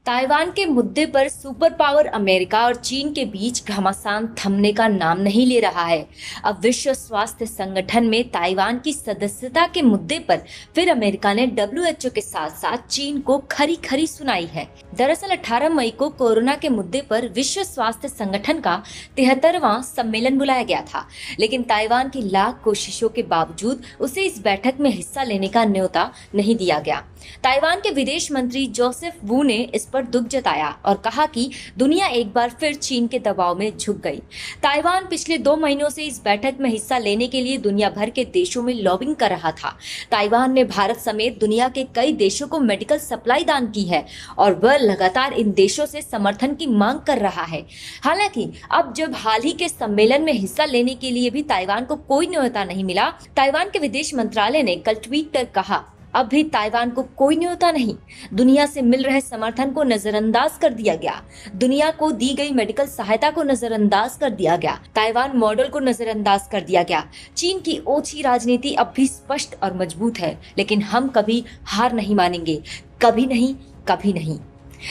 Taiwan के मुद्दे पर सुपर पावर अमेरिका और चीन के बीच घमासान थमने का नाम नहीं ले रहा है। अब विश्व स्वास्थ्य संगठन में ताइवान की सदस्यता के मुद्दे पर फिर अमेरिका ने डब्ल्यूएचओ के साथ साथ चीन को खरी खरी सुनाई है। दरअसल 18 मई को कोरोना के मुद्दे पर विश्व स्वास्थ्य संगठन का 73वां सम्मेलन बुलाया गया था, लेकिन ताइवान की लाख कोशिशों के बावजूद उसे इस बैठक में हिस्सा लेने का न्योता नहीं दिया गया। ताइवान के विदेश मंत्री जोसेफ वू ने इस पर दुख जताया और कहा कि दुनिया एक बार फिर चीन के दबाव में झुक गई। ताइवान पिछले 2 महीनों से इस बैठक में हिस्सा लेने के लिए दुनिया भर के देशों में लॉबिंग कर रहा था। ताइवान ने भारत समेत दुनिया के कई देशों को मेडिकल सप्लाई दान की है और वह लगातार इन देशों से समर्थन की मांग कर रहा है। हालांकि अब जब हाल ही के सम्मेलन में हिस्सा लेने के लिए भी ताइवान को कोई न्योता नहीं मिला, ताइवान के विदेश मंत्रालय ने कल ट्वीट कर कहा, अब भी ताइवान को कोई न्योता नहीं। दुनिया से मिल रहे समर्थन को नजरअंदाज कर दिया गया। दुनिया को दी गई मेडिकल सहायता को नजरअंदाज कर दिया गया। ताइवान मॉडल को नजरअंदाज कर दिया गया। चीन की ओछी राजनीति अब भी स्पष्ट और मजबूत है, लेकिन हम कभी हार नहीं मानेंगे, कभी नहीं, कभी नहीं।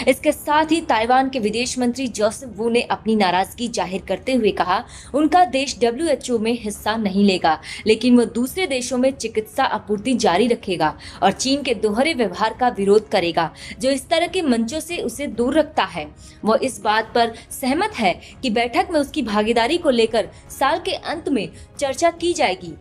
इसके साथ ही ताइवान के विदेश मंत्री जोसेफ वू ने अपनी नाराजगी जाहिर करते हुए कहा, उनका देश डब्ल्यूएचओ में हिस्सा नहीं लेगा, लेकिन वो दूसरे देशों में चिकित्सा आपूर्ति जारी रखेगा और चीन के दोहरे व्यवहार का विरोध करेगा जो इस तरह के मंचों से उसे दूर रखता है। वो इस बात पर सहमत है कि बैठक में उसकी भागीदारी को लेकर साल के अंत में चर्चा की जाएगी,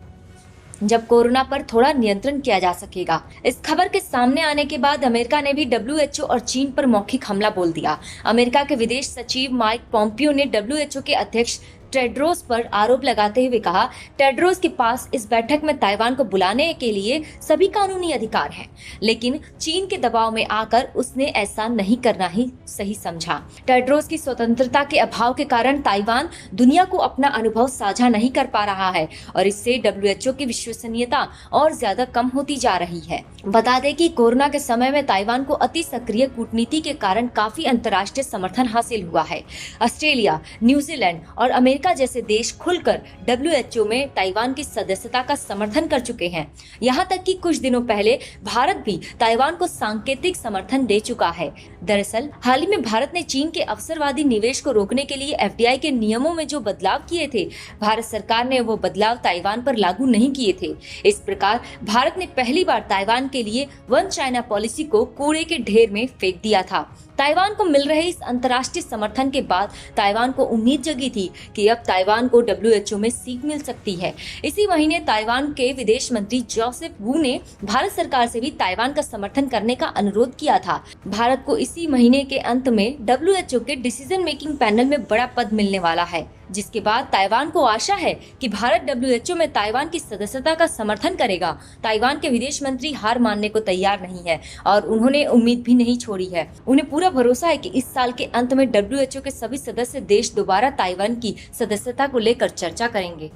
जब कोरोना पर थोड़ा नियंत्रण किया जा सकेगा। इस खबर के सामने आने के बाद अमेरिका ने भी डब्ल्यूएचओ और चीन पर मौखिक हमला बोल दिया। अमेरिका के विदेश सचिव माइक पॉम्पियो ने डब्ल्यूएचओ के अध्यक्ष टेड्रोस पर आरोप लगाते हुए कहा, टेड्रोस के पास इस बैठक में ताइवान को बुलाने के लिए सभी कानूनी अधिकार हैं, लेकिन चीन के दबाव में आकर उसने ऐसा नहीं करना ही सही समझा। टेड्रोस की स्वतंत्रता के अभाव के कारण ताइवान दुनिया को अपना अनुभव साझा नहीं कर पा रहा है और इससे डब्ल्यूएचओ की विश्वसनीयता और ज्यादा कम होती जा रही है। बता दें कि कोरोना के समय में ताइवान को अति सक्रिय कूटनीति के कारण काफी अंतर्राष्ट्रीय समर्थन हासिल हुआ है। ऑस्ट्रेलिया, न्यूजीलैंड और अमेरिका जैसे देश खुलकर डब्ल्यूएचओ में ताइवान की सदस्यता का समर्थन कर चुके हैं। यहाँ तक कि कुछ दिनों पहले भारत भी ताइवान को सांकेतिक समर्थन दे चुका है। दरअसल हाल ही में भारत ने चीन के अवसरवादी निवेश को रोकने के लिए एफडीआई के नियमों में जो बदलाव किए थे, भारत सरकार ने वो बदलाव ताइवान पर लागू नहीं किए थे। इस प्रकार भारत ने पहली बार ताइवान के लिए वन चाइना पॉलिसी को कूड़े के ढेर में फेंक दिया था। ताइवान को मिल रहे इस अंतर्राष्ट्रीय समर्थन के बाद ताइवान को उम्मीद जगी थी कि अब ताइवान को डब्ल्यूएचओ में सीट मिल सकती है। इसी महीने ताइवान के विदेश मंत्री जोसेफ वू ने भारत सरकार से भी ताइवान का समर्थन करने का अनुरोध किया था। भारत को इसी महीने के अंत में डब्ल्यूएचओ के डिसीजन मेकिंग पैनल में बड़ा पद मिलने वाला है, जिसके बाद ताइवान को आशा है कि भारत डब्ल्यूएचओ में ताइवान की सदस्यता का समर्थन करेगा। ताइवान के विदेश मंत्री हार मानने को तैयार नहीं है और उन्होंने उम्मीद भी नहीं छोड़ी है। उन्हें पूरा भरोसा है कि इस साल के अंत में डब्ल्यूएचओ के सभी सदस्य देश दोबारा ताइवान की सदस्यता को लेकर चर्चा करेंगे।